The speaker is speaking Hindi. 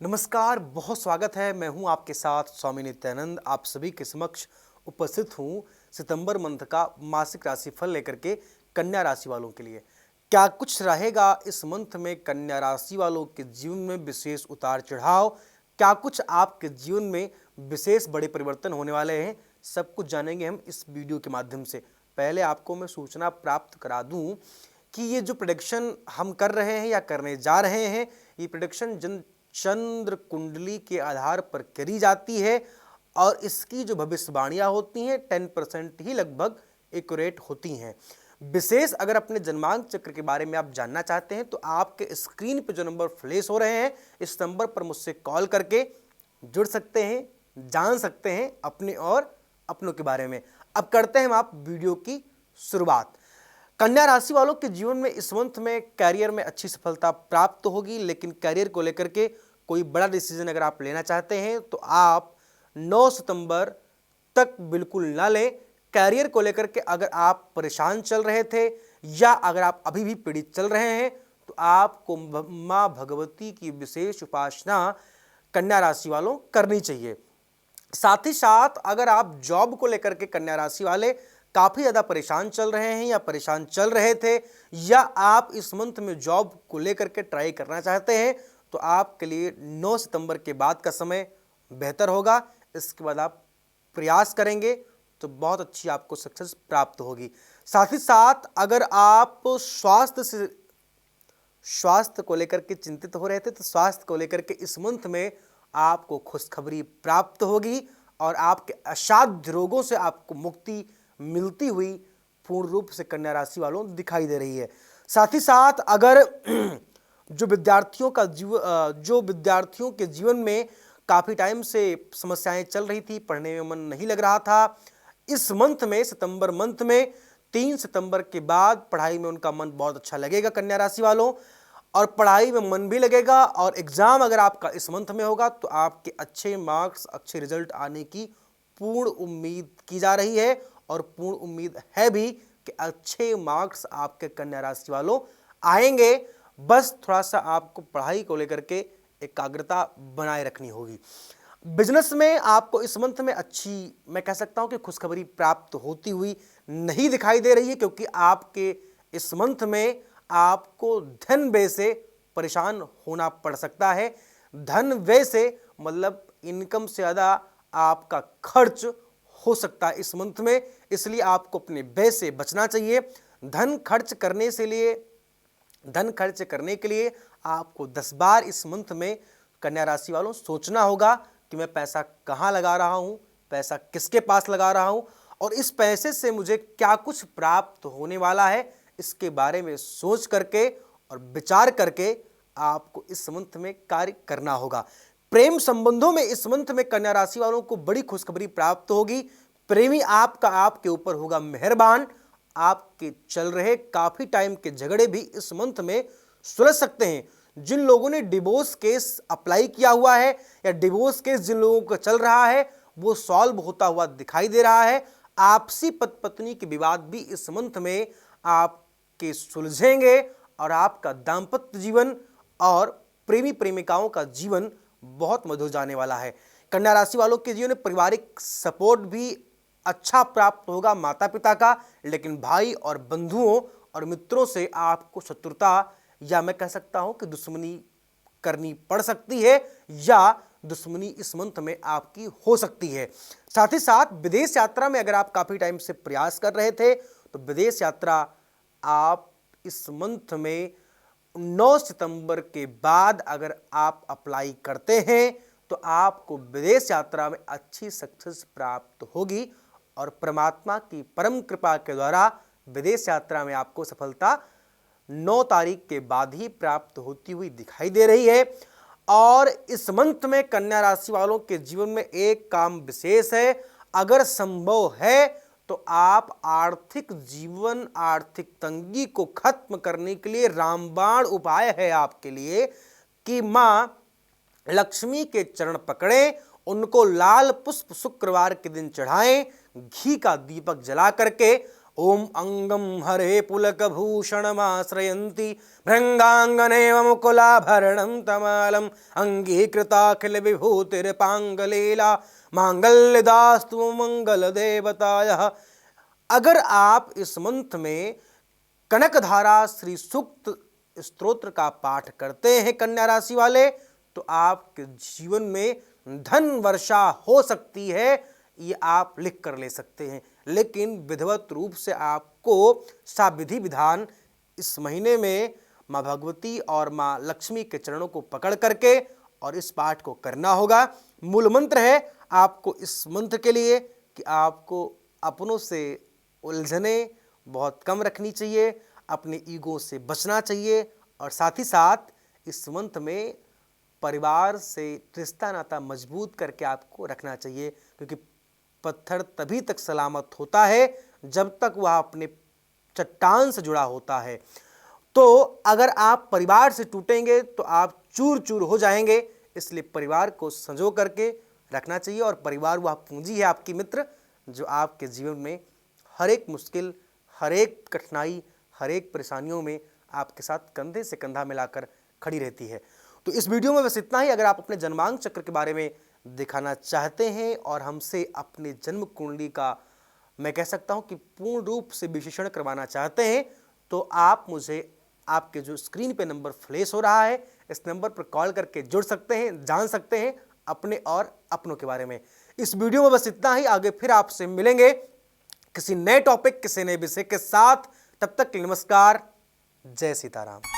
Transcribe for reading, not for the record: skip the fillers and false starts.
नमस्कार, बहुत स्वागत है। मैं हूं आपके साथ स्वामी नित्यानंद। आप सभी के समक्ष उपस्थित हूं सितंबर मंथ का मासिक राशिफल लेकर के कन्या राशि वालों के लिए। क्या कुछ रहेगा इस मंथ में कन्या राशि वालों के जीवन में विशेष उतार चढ़ाव? क्या कुछ आपके जीवन में विशेष बड़े परिवर्तन होने वाले हैं? सब कुछ जानेंगे हम इस वीडियो के माध्यम से। पहले आपको मैं सूचना प्राप्त करा दूं कि ये जो प्रेडिक्शन हम कर रहे हैं या करने जा रहे हैं, ये प्रेडिक्शन चंद्र कुंडली के आधार पर करी जाती है और इसकी जो भविष्यवाणियां होती हैं 10% ही लगभग एक्यूरेट होती हैं। विशेष अगर अपने जन्मांक चक्र के बारे में आप जानना चाहते हैं तो आपके स्क्रीन पे जो नंबर फ्लैश हो रहे हैं, इस नंबर पर मुझसे कॉल करके जुड़ सकते हैं, जान सकते हैं अपने और अपनों के बारे में। अब करते हैं हम आप वीडियो की शुरुआत। कन्या राशि वालों के जीवन में इस मंथ में कैरियर में अच्छी सफलता प्राप्त होगी, लेकिन कैरियर को लेकर के कोई बड़ा डिसीजन अगर आप लेना चाहते हैं तो आप 9 सितंबर तक बिल्कुल ना लें। कैरियर को लेकर के अगर आप परेशान चल रहे थे या अगर आप अभी भी पीड़ित चल रहे हैं तो आपको मां भगवती की विशेष उपासना कन्या राशि वालों करनी चाहिए। साथ ही साथ अगर आप जॉब को लेकर के कन्या राशि वाले काफ़ी ज़्यादा परेशान चल रहे हैं या परेशान चल रहे थे या आप इस मंथ में जॉब को लेकर के ट्राई करना चाहते हैं तो आपके लिए 9 सितंबर के बाद का समय बेहतर होगा। इसके बाद आप प्रयास करेंगे तो बहुत अच्छी आपको सक्सेस प्राप्त होगी। साथ ही साथ अगर आप स्वास्थ्य को लेकर के चिंतित हो रहे थे तो स्वास्थ्य को लेकर के इस मंथ में आपको खुशखबरी प्राप्त होगी और आपके असाध्य रोगों से आपको मुक्ति मिलती हुई पूर्ण रूप से कन्या राशि वालों दिखाई दे रही है। साथ ही साथ अगर जो विद्यार्थियों के जीवन में काफ़ी टाइम से समस्याएं चल रही थी, पढ़ने में मन नहीं लग रहा था, इस मंथ में सितंबर मंथ में 3 सितंबर के बाद पढ़ाई में उनका मन बहुत अच्छा लगेगा कन्या राशि वालों, और पढ़ाई में मन भी लगेगा और एग्ज़ाम अगर आपका इस मंथ में होगा तो आपके अच्छे मार्क्स, अच्छे रिजल्ट आने की पूर्ण उम्मीद की जा रही है और पूर्ण उम्मीद है भी कि अच्छे मार्क्स आपके कन्या राशि वालों आएंगे। बस थोड़ा सा आपको पढ़ाई को लेकर के एकाग्रता बनाए रखनी होगी। बिजनेस में आपको इस मंथ में अच्छी, मैं कह सकता हूं कि खुशखबरी प्राप्त होती हुई नहीं दिखाई दे रही है, क्योंकि आपके इस मंथ में आपको धन व्यय से परेशान होना पड़ सकता है। धन व्यय से मतलब इनकम से ज़्यादा आपका खर्च हो सकता है इस मंथ में, इसलिए आपको अपने व्यय से बचना चाहिए। धन खर्च करने के लिए आपको 10 बार इस मंथ में कन्या राशि वालों सोचना होगा कि मैं पैसा कहाँ लगा रहा हूँ, पैसा किसके पास लगा रहा हूँ और इस पैसे से मुझे क्या कुछ प्राप्त होने वाला है। इसके बारे में सोच करके और विचार करके आपको इस मंथ में कार्य करना होगा। प्रेम संबंधों में इस मंथ में कन्या राशि वालों को बड़ी खुशखबरी प्राप्त होगी। प्रेमी आपके ऊपर होगा मेहरबान। आपके चल रहे काफी टाइम के झगड़े भी इस मंथ में सुलझ सकते हैं। जिन लोगों ने डिवोर्स केस अप्लाई किया हुआ है या डिवोर्स केस जिन लोगों का चल रहा है वो सॉल्व होता हुआ दिखाई दे रहा है। आपसी पति पत्नी के विवाद भी इस मंथ में आपके सुलझेंगे और आपका दाम्पत्य जीवन और प्रेमी प्रेमिकाओं का जीवन बहुत मधुर जाने वाला है। कन्या राशि वालों के जीवन में पारिवारिक सपोर्ट भी अच्छा प्राप्त होगा माता पिता का, लेकिन भाई और बंधुओं और मित्रों से आपको शत्रुता या मैं कह सकता हूं कि दुश्मनी करनी पड़ सकती है या दुश्मनी इस मंथ में आपकी हो सकती है। साथ ही साथ विदेश यात्रा में अगर आप काफी टाइम से प्रयास कर रहे थे तो विदेश यात्रा आप इस मंथ में 9 सितंबर के बाद अगर आप अप्लाई करते हैं तो आपको विदेश यात्रा में अच्छी सक्सेस प्राप्त होगी और परमात्मा की परम कृपा के द्वारा विदेश यात्रा में आपको सफलता 9 तारीख के बाद ही प्राप्त होती हुई दिखाई दे रही है। और इस मंथ में कन्या राशि वालों के जीवन में एक काम विशेष है, अगर संभव है तो आप आर्थिक तंगी को खत्म करने के लिए रामबाण उपाय है आपके लिए कि मां लक्ष्मी के चरण पकड़ें, उनको लाल पुष्प शुक्रवार के दिन चढ़ाएं, घी का दीपक जला करके ओम अंगम हरे पुलकभूषणमाश्रयन्ति भृंगांगनेव मुकुलाभरणं तमालम अंगीकृताखिल विभूतिर्पांगलीला मांगल्यदास्तु मंगल देवतायः। अगर आप इस मंत्र में कनकधारा श्री सूक्त स्तोत्र का पाठ करते हैं कन्या राशि वाले, तो आपके जीवन में धन वर्षा हो सकती है, ये आप लिख कर ले सकते हैं। लेकिन विधिवत रूप से आपको साविधि विधान इस महीने में माँ भगवती और माँ लक्ष्मी के चरणों को पकड़ करके और इस पाठ को करना होगा। मूल मंत्र है आपको इस मंत्र के लिए कि आपको अपनों से उलझने बहुत कम रखनी चाहिए, अपने ईगो से बचना चाहिए और साथ ही साथ इस मंत्र में परिवार से रिश्ता नाता मजबूत करके आपको रखना चाहिए, क्योंकि पत्थर तभी तक सलामत होता है जब तक वह अपने चट्टान से जुड़ा होता है। तो अगर आप परिवार से टूटेंगे तो आप चूर चूर हो जाएंगे, इसलिए परिवार को संजो करके रखना चाहिए। और परिवार वह पूंजी है आपकी मित्र, जो आपके जीवन में हर एक मुश्किल, हर एक कठिनाई, हर एक परेशानियों में आपके साथ कंधे से कंधा मिलाकर खड़ी रहती है। तो इस वीडियो में बस इतना ही। अगर आप अपने जन्मांक चक्र के बारे में दिखाना चाहते हैं और हमसे अपने जन्म कुंडली का, मैं कह सकता हूं कि पूर्ण रूप से विश्लेषण करवाना चाहते हैं, तो आप मुझे आपके जो स्क्रीन पे नंबर फ्लैश हो रहा है, इस नंबर पर कॉल करके जुड़ सकते हैं, जान सकते हैं अपने और अपनों के बारे में। इस वीडियो में बस इतना ही। आगे फिर आपसे मिलेंगे किसी नए टॉपिक, किसी नए विषय के साथ। तब तक नमस्कार, जय सीताराम।